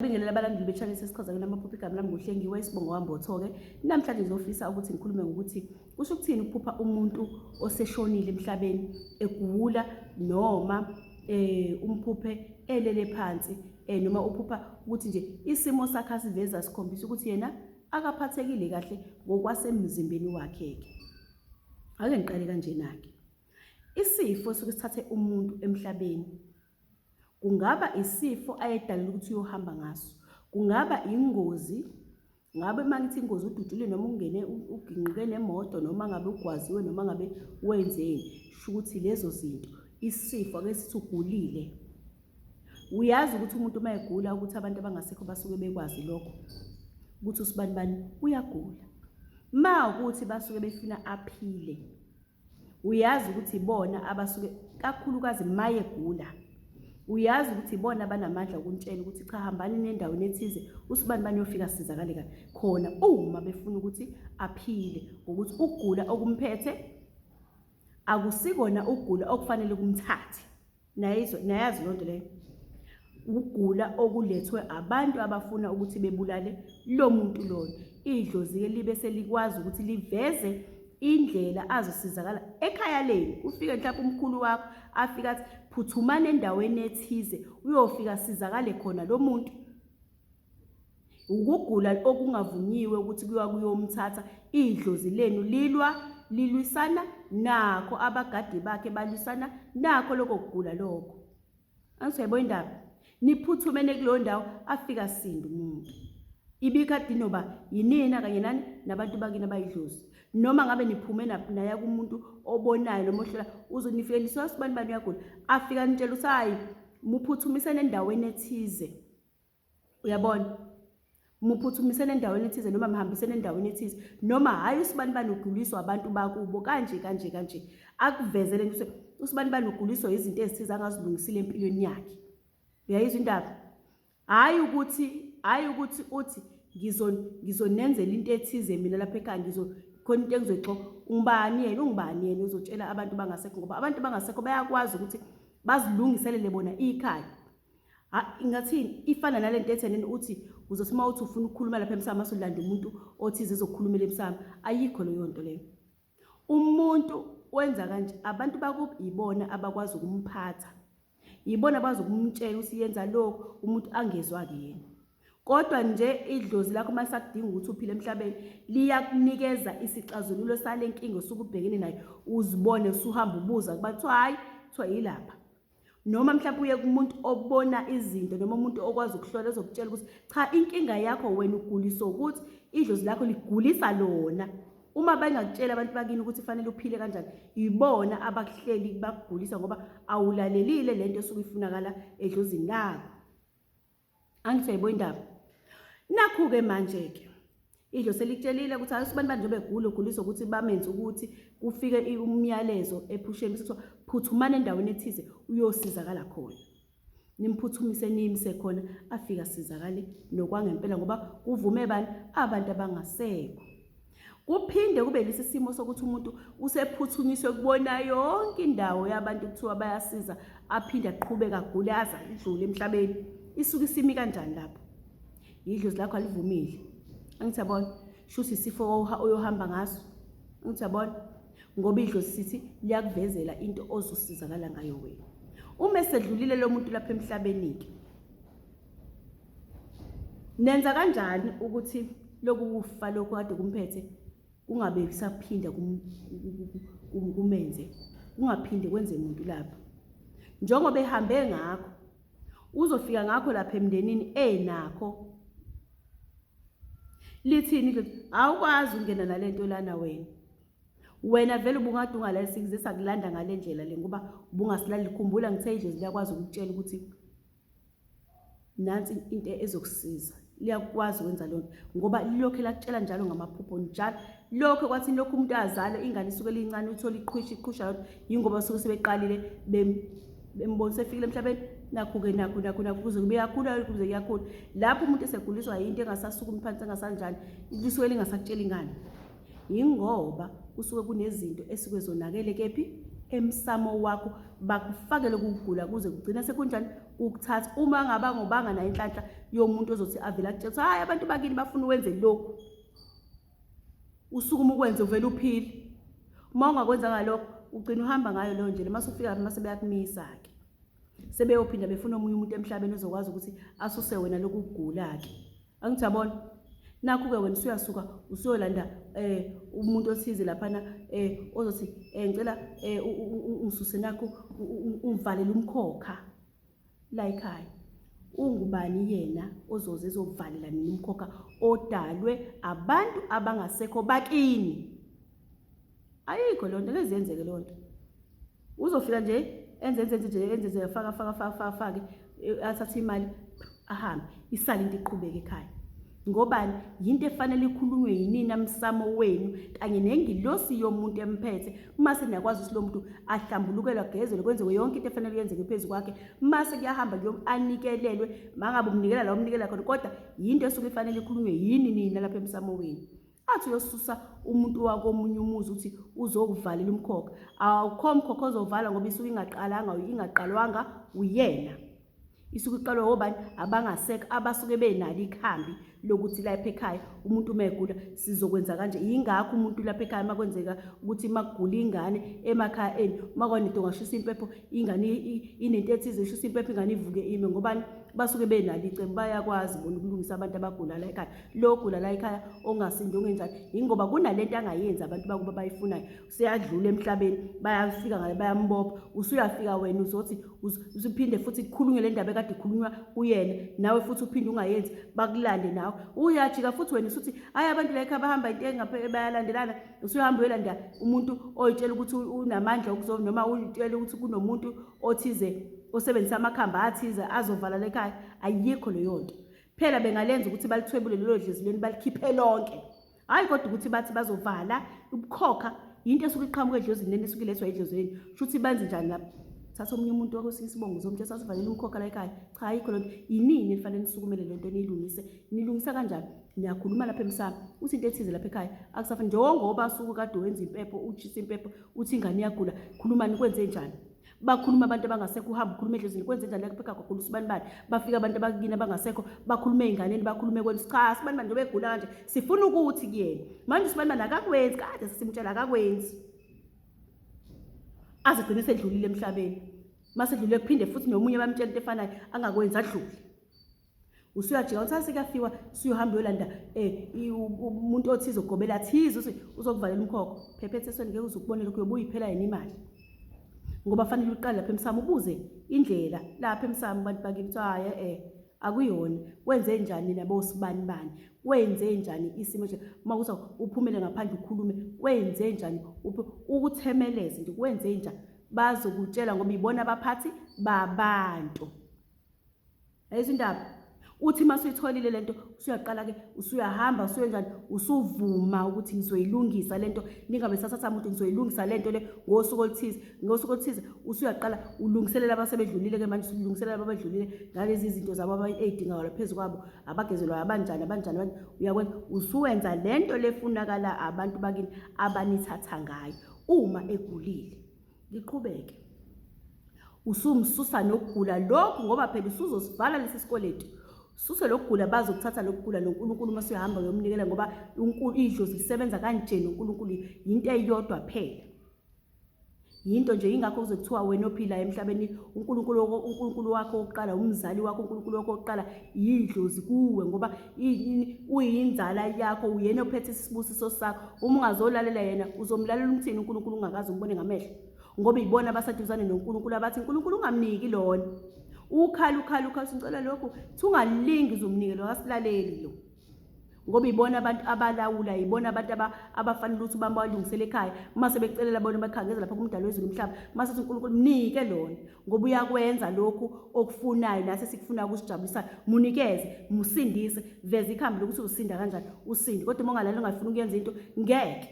Bingelela abalandeli be-channel sesichazakela amaphupho igama lami nguHlengiwe Sibongo Wambotho-ke. Namhlanje ngizofisa ukuthi ngikhulume ngokuthi kusho ukuthini ukuphupha umuntu oseshonile emhlabeni egula noma umphuphe elele phansi noma uphupha ukuthi nje isimo sakhe asiveza sikhombisa ukuthi yena akaphathekile kahle ngokwasemzimbeni wakhe-ke. Ake ngiqale kanjena-ke. Isifo sokuthi sithathe umuntu emhlabeni kungaba isifo ayedalelwe ukuthi uyohamba ngaso, kungaba ingozi, ngabe mangithi ingozi udutshule noma ungene uginqike nemoto noma ngabe ugwaziwe noma ngabe wenzeni, sho ukuthi lezo zinto isifo ake sithi ugulile. Uyazi ukuthi umuntu uma egula ukuthi abantu abangasekho basuke bekwazi lokho ukuthi usibani uyagula. Ma ukuthi basuke befuna aphile, uyazi ukuthi ibona abasuke kakhulukazi maye egula. Uyazi ukuthi ibona abanamandla ukuntshela ukuthi cha hambani nendaweni ethize usibani yofika sizakale khona uma befuna ukuthi aphile, ukuthi ukugula okumphethe akusikona ukugula okufanele kumthathe. Nayazi lonto leyo. Ukugula okulethwe abantu abafuna ukuthi bebulale lo muntu loyo. Idlozi libe selikwazi ukuthi liveze indlela azosizakala ekhaya leni. Ufike mhlawumbe umkhulu wakho afika athi phuthumane endaweni ethize uyofika sizakale khona lo muntu. Ukugula okungavunyiwe ukuthi kuyomthatha. Idlozi lenu lilwisana nakho, abagadi bakhe balwisana nakho lokho kugula lokho. Angisayibona indaba. Niphuthumene kulo ndawo afika sinda umuntu. Ibikade noba yinina kanye nani nabantu bakini abayidlozi. Noma ngabe niphume naya kumuntu obonayo noma ohlela uzonifike liswa sibani uyagula afika nitshela usayi muphuthumisene endaweni ethize. Uyabona? Muphuthumisene endaweni ethize noma mhambisene endaweni ethize noma hayi usibani uguliswa abantu bakubo kanje. Akuvezele nje usibani uguliswa izinto ezithize angazilungisile empilweni yakhe. Uyayizwa indaba? Hayi ukuthi uthi ngizonenzela into ethize mina lapha ekhaya khona into engizoyixoxa. Ungibani yena uzotshela abantu bangasekho ngoba abantu bangasekho bayakwazi ukuthi bazilungiselele bona ikhaya. Ingathini ifana nalento etheni uthi uzothi mawuthi ufuna ukukhuluma lapha emsamo asolanda umuntu othize ezokukhulumela emsamo. Ayikho leyo nto leyo. Umuntu wenza kanje abantu bakubo ibona abakwazi ukumphatha. Yibona bazi ukumtshela ukuthi yenza lokho umuntu angezwa kuyena. Kodwa nje idlozi lakho masakudinga ukuthi uphile emhlabeni liyakunikeza isixazululo sale nkinga osukubhekene nayo. Uzibone usuhamba ubuza kubathi hayi kuthiwa yilapha. Noma mhlawumbe uye kumuntu obona izinto noma umuntu okwazi ukuhlola ezokutshela ukuthi cha inkinga yakho wena uguliswa ukuthi idlozi lakho ligulisa lona. Uma bengakutshela abantu bakini ukuthi fanele uphile kanjani, ibona abakuhleli bakugulisa ngoba awulalelile lento esuke ifunakala edlozini lakho. Angisayibona indaba. Nakho-ke manje-ke idlozi selikutshelile ukuthi asibani njengoba egula uguliswa ukuthi bamenze ukuthi kufike umyalezo ephusheni bese kuthiwa phuthumana endaweni ethize uyosizakala khona. Nimphuthumise nimse khona afika sizakale nokwangempela ngoba kuvume abantu abangasekho. Kuphinde kube lesi simo sokuthi umuntu usephuthunyiswe kubona yonke indawo yabantu kuthiwa bayasiza aphinde aqhubeka agule aza idlule emhlabeni. Isuke isimi kanjani lapho? Idlozi lakho alivumile. Angithabona shuthi isifo oyohamba ngaso. Angithabona ngoba idlozi sithi liyakuvezela into ozosizakala ngayo wena. Uma esedlulile lo muntu lapha emhlabeni-ke nenza kanjani ukuthi lokufa lokho kade kumphethe kungabe kusaphinda kumenze, kungaphinde kwenze umuntu lapha. Njengoba ehambe ngakho uzofika ngakho lapha emndenini nakho. Lithini idlozi? Awukwazi ungena nalento lana wena. Wena vele ubungade ungalali sikize sakulanda ngale ndlela le ngoba ubungasilali. Khumbula ngithe idlozi liyakwazi ukutshela ukuthi nansi into ezokusiza. Liyakwazi ukwenza lonto ngoba lilokho lakutshela njalo ngamaphupho njalo. Lokho kwathi lokho umuntu azale ingane isuke lincane uthola iqhusha yodwa yingoba suke sebeqalile bembonise efikile emhlabeni. Nakho kuze kube yakhula kuze kuyakhula. Lapho umuntu eseguliswa into engasasukumi phansi engasanjani lisuke lingasakutshela ingane. Yingoba kusuke kunezinto esuke zonakele kephi emsamo wakho bakufakele ukugula kuze kugcina sekunjani ukuthatha uma ngaba ngobanga na inhlanhla yomuntu ozothi avela akutshela hayi abantu bakini bafuna ukwenze lokho usukuma ukwenze uvela uphile uma ungakwenza ngalokho ugcina uhamba ngayo leyo ndlela mase ufika mase beyakumisa ke sebeyophinda befuna omunye umuntu emhlabeni ozokwazi ukuthi asuse wena lokugula ke angijabona nakho ke wena usuyasuka usuyolanda umuntu othize laphana ozothi ngicela ungisuse nakho umvalele umkhokha la ekhaya ungubani yena ozoze ezovalela nini umkhokha odalwe abantu abangasekho bakini ayikho lonto ngezenzeke lonto uzofika nje enze faka athatha imali ahambe isale into iqhubeke ekhaya ngobani yinto efanele ikhulunywe yinina msamo wenu kanye nengilosi yomuntu emphethe mase niyakwazi ukuthi lo muntu ahlambulukelwa gezelwe kwenziwe yonke into efanele yenzeke phezulu kwakhe mase kuyahamba anikelelwe mangabe umnikela la umnikela khona kodwa yinto esuke ifanele ikhulunywe yini nina lapha emsamo wenu athi uyosusa umuntu wakomunye umuzi uthi uzokuvalela umkhokha awukho umkhokha ozovala ngoba isuke ingaqalwanga uyena isuke iqalwa obani abangaseka abasuke benalo ikhambi lokuthi lapha ekhaya umuntu umegula sizokwenza kanje ingakho umuntu lapha ekhaya makwenzeka ukuthi makugula ingane emakhaya eni makwanento ngashisa impepho ingane inento ethize ishisa impepho ingane ivuke ime ngobani basuke benalo icebo bayakwazi bona ukulungisa abantu abagula la ekhaya lokugula la ekhaya ongasindi ongenjani ingoba kunalento angayenza abantu bakuba bayifunayo usiyadlula emhlabeni bayafika ngale bayambopha usuyafika wena uzothi usiphinde futhi kukhulunywe le ndaba ekade ikhulunywa uyena nawe futhi uphinde ungayenzi bakulande nawe uyajika futhi wena usuthi hayi abantu la ekhaya bahamba into engapheke bayalandelana usuyahamba uyolanda umuntu oyitshela ukuthi unamandla okuzova noma uyitshela ukuthi kunomuntu othize osebenzisa amakhamba athize azovala lekhaya ayikho leyo nto phela bengalenza ukuthi balithwebule lelo dlezilweni balikhiphe lonke hayi kodwa ukuthi bathi bazovala ubukhokha into esuke iqhamuka edlozini esuke ilethwa edlozini shuthi banze njani lapha thatha omunye umuntu wakosini sibongo zomthetho asivalele umkhokha la ekhaya cha ayikho lonto inini efanele nisukumele lento nilungisa kanjani niyakhuluma lapha emsamo uthi into ethize lapha ekhaya akusafani njengoba asuku kade wenza impepho uchisa impepho uthi ingane iyagula khuluma nikwenze njani bakhuluma abantu abangasekho uhamba ukhuluma edlozini kwenze njani lapha ekhaya kwakhulu sibani bafika abantu abakini abangasekho bakhuluma einganeni bakhulume kwenu cha sibani nje begula kanje sifuna ukuthi kuyena manje sibani akakwenzi kade sisimtshela akakwenzi azigcine sedlulile emhlabeni mase dlule kuphinde futhi nomunye bamtshela into efanayo angakwenza adlule usuyajika uthase kuyafiwa usuyohamba uyolanda umuntu othize ugobela athize uzokuvalela umkhokho phephethe esweni ngeke uzukubonela kuyobuya iphela yena imali ngoba fanele uqale lapha emsamo ubuze indlela lapha emsamo abantu bakini ukuthi hayi akuyona wenze njani nabo sibani bani wenze njani isimo nje makuthi uphumele ngaphandle ukhulume wenze njani ukuthemeleza nje wenze njani bazokutshela ngoba ibona abaphathi babantu ayizindaba uthi masuyitholile lento usuyaqala ke usuyahamba usuyenjani usuvuma ukuthi ngizoyilungisa lento ningabe sasatha umuntu ngizoyilungisa lento le ngosuku oluthize usuyaqala ulungiselela abasebedlulile ke manje ulungiselela ababedlulile ngalezi izinto zabo abayidingayo laphezulu kwabo abagezelwa abanjani uyakwenza usuwenza lento lefunakala abantu bakini abanithatha ngayo uma egulile liqhubeke usumsusa nokugula lokho ngoba phela usuzosivala lesi sikweletu suse lokugula bazokuthatha lokugula noNkulunkulu masuyahamba uyomnikela ngoba idlozi lisebenza kanje noNkulunkulu into eyodwa phela yinto nje ingakho kuze kuthiwa wena ophila emhlabeni uNkulunkulu wakho oqala umzali wakho uNkulunkulu wakho oqala idlozi kuwe ngoba uyinzala yakho uyena ophethe isibusiso sakho uma ungazolalela yena uzomlalela umthini uNkulunkulu ungakazi umbone ngamehlo ngoba ibona abasaduzane noNkulunkulu abathi uNkulunkulu ungamniki lona ukhala sicela lokho thungalingi uzomnikelo akasilaleli lo ngoba ibona abantu abalawula ibona abantu abafanele ukuthi bambalungisele ekhaya mase becelela bona bakhangeza lapha kumdalo wezulu umhlaba mase uNkulunkulu mnike lona ngoba uyakwenza lokhu okufunayo nase sikufuna ukusijabulisa munikeze musindise veze ikhambi lokuthi usinda kanjani usindi kodwa uma ungalali ungafuna ukuyenza into ngeke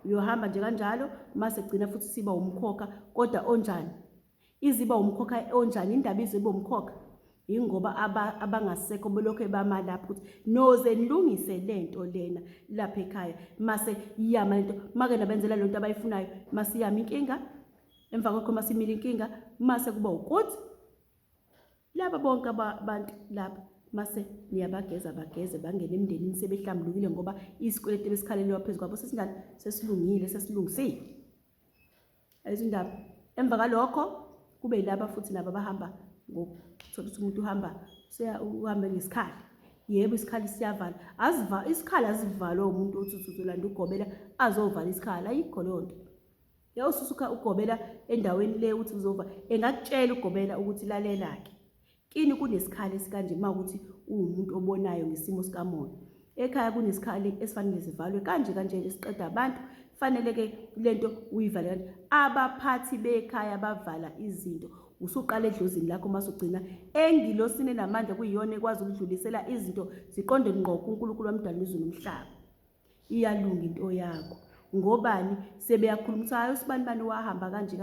uyohamba nje kanjalo mase gcina futhi siba umkhokha kodwa onjani iziba umkhokha onjani indaba iziba umkhokha ingoba abangasekho belokho bamalapha ukuthi noze nilungise lento lena lapha ekhaya mase iyama lento make nabenzela lento abayifunayo mase iyama inkinga emva kokho mase imile inkinga mase kuba ukuthi Laba bonke abantu laba mase niyabageza bageze bangene emndenini sebehlambulukile ngoba isikweleti besikhalelwa phezulu kwabo sesinjani sesilungile sesilungisiwe. Ayizwa indaba. Emva kalokho kube yilaba futhi nabo bahamba ngokuthola ukuthi umuntu uhambe ngesikhali. Yebo, isikhali siyavala. Isikhali asivalwa umuntu othi uzolanda ugobela azovala isikhali. Ayikho leyo nto. Ususuka ugobela endaweni le uthi uzovala. Engakutshela ugobela ukuthi lalela-ke. Kini kunesikhali esikanje mawukuthi uwumuntu obonayo ngesimo sikamoya. Ekhaya kunesikhali esifanele sivalwe kanje esiqeda abantu. Fanele-ke lento uyivale kanje. Abaphathi bekhaya bavala izinto. Usuqala edlozini lakho masugcina engilosini namandla kuyiyona ekwazi ukudlulisela izinto ziqonde ngqo kuNkulunkulu wamdala izulu nomhlaba. Iyalunga into yakho. Ngobani sebeyakhuluma ukuthi hayi usibani wahamba kanje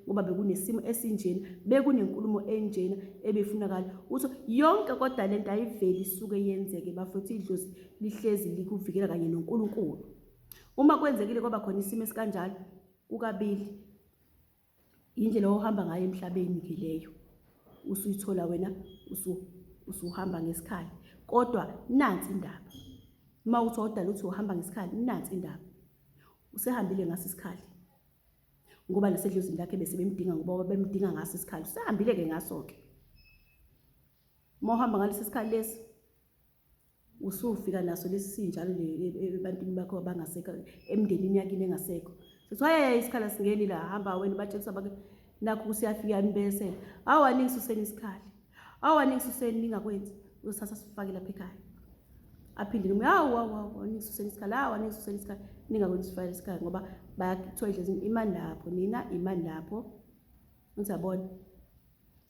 ngoba bekunesimo esinjena, bekunenkulumo enjena ebefunakala. Uthi yonke kodwa lento ayiveli isuke yenzeke bafethu idlozi lihlezi likuvikela kanye noNkulunkulu. Uma kwenzekile kwaba khona isimo esikanjalo kukabili indlela ohamba ngayo emhlabeni ke leyo. Usuyithola wena usuhamba ngesikhali. Kodwa nansi indaba. Uma uthi odala uthi uhamba ngesikhali nansi indaba. Usehambile ngaso isikhali. Ngoba nasedlozini lakhe bese bemdinga ngoba bemdinga ngaso isikhali. Usehambile ke ngaso ke. Uma uhamba ngalesi sikhali lesi usufika naso lesi sinjalo ebantwini bakho abangasekho emndenini yakini engasekho. Sethi hayi isikhala singeni la hamba wena batshela abake nakho usiyafika nibesela. Hawa ningisuseni isikhali. Hawa ningisuseni ningakwenzi. Usathatha sifake lapha ekhaya. Aphinde noma hawa ningisuseni isikhali. Hawa ningisuseni isikhali. Ningakwenzi sifake isikhali ngoba bayakuthola idlozini imani lapho nina imani lapho. Ngizabona.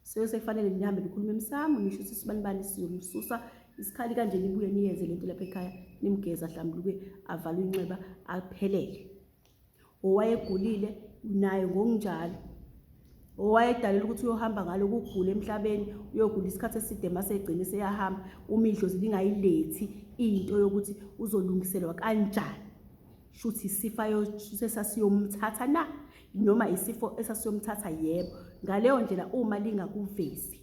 Sekufanele nihambe nikhulume emsamo nisho ukuthi sibani sizomsusa isikhali kanje nibuye niyenze lento lapha ekhaya nimgeza hlambuluke avalwe inxeba aphelele. Owayegulile naye ngokunjalo. Owayedalela ukuthi uyohamba ngalo ukugula emhlabeni uyogula isikhathi eside mase egcine seyahamba umidlozi lingayilethi into yokuthi uzolungiselwa kanjani. Shuthi isifo esasiyomthatha na noma isifo esasiyomthatha yebo. Ngaleyo ndlela uma lingakuvezi.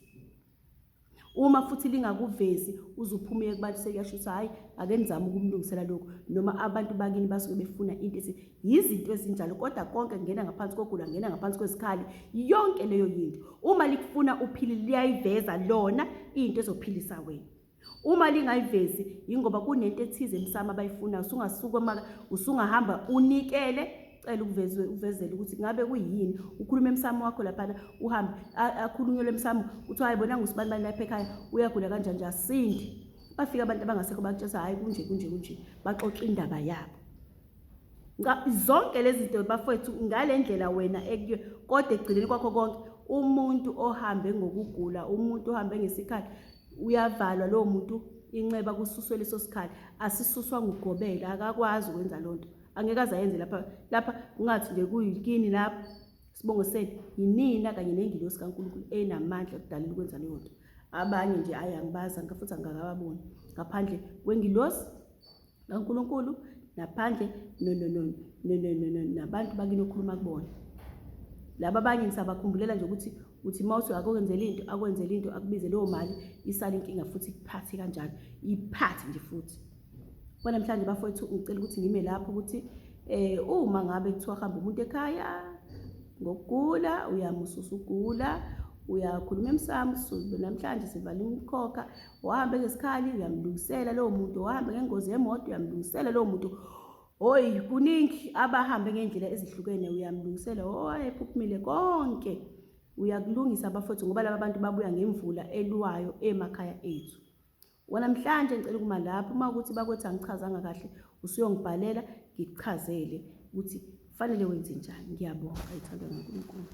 Uma futhi lingakuvezi uzuphume kubantu sekuyasho ukuthi hayi ake nizame ukumlungisela lokho noma abantu bakini basuke befuna into ethi izinto ezinjalo kodwa konke ngena ngaphansi kokugula ngena ngaphansi kwesikhali yonke leyo yinto. Uma likufuna uphili liyayiveza lona into ezophilisa wena. Uma lingayivezi ingoba kunento ethize emsamo abayifuna usungasuka usungahamba unikele cela uvezele ukuthi ngabe kuyini ukhuluma emsamo wakho lapha uhambe akhulunywe lemsamo uthi hayi bona ngusibani lapha ekhaya uyagula kanjani asindi. Bafika abantu abangasekho bakutshela hayi kunje baxoxa indaba yabo. Zonke lezi zinto bafethu ngale ndlela wena ekuyo kodwa egcineni kwakho konke umuntu ohambe ngokugula umuntu ohambe ngesikhali uyavalwa lo muntu inxeba kususwe leso sikhali asisuswa ngugobela akakwazi ukwenza lonto. Angeke azayenze lapha ungathi nje kuyikini lapha sibongo senu yinina kanye nengilosi kaNkulunkulu enamandla okudalela ukwenza leyo nto. Abanye nje ayangibaza futhi angakababoni ngaphandle kwengilosi kaNkulunkulu naphandle nabantu bakini okhuluma kubona. Laba abanye ngisabakhumbula nje ukuthi uthi mawuthi akwenzele into akubize leyo mali isala inkinga futhi ikuphathe kanjalo iphathe nje futhi. Bona namhlanje bafowethu ngicela ukuthi ngime lapho ukuthi uma ngabe kuthiwa hamba umuntu ekhaya ngokugula uyamususa ugula uyakhuluma emsamo namhlanje sivala umkhokha wahamba ngesikhali uyamlungisela lowo muntu wahamba ngengozi yemoto uyamlungisela lowo muntu. Hoyi kuningi abahambe ngendlela ezihlukene uyamlungisela ephuphumile konke uyakulungisa bafowethu ngoba laba bantu babuya ngemvula elwayo emakhaya ethu. Namhlanje ngicela ukuma lapho uma ukuthi bakwethi angichazanga kahle usuyongibhalela ngikuchazele ukuthi kufanele wenze njani. Ngiyabonga ayithandwa nguNkulunkulu.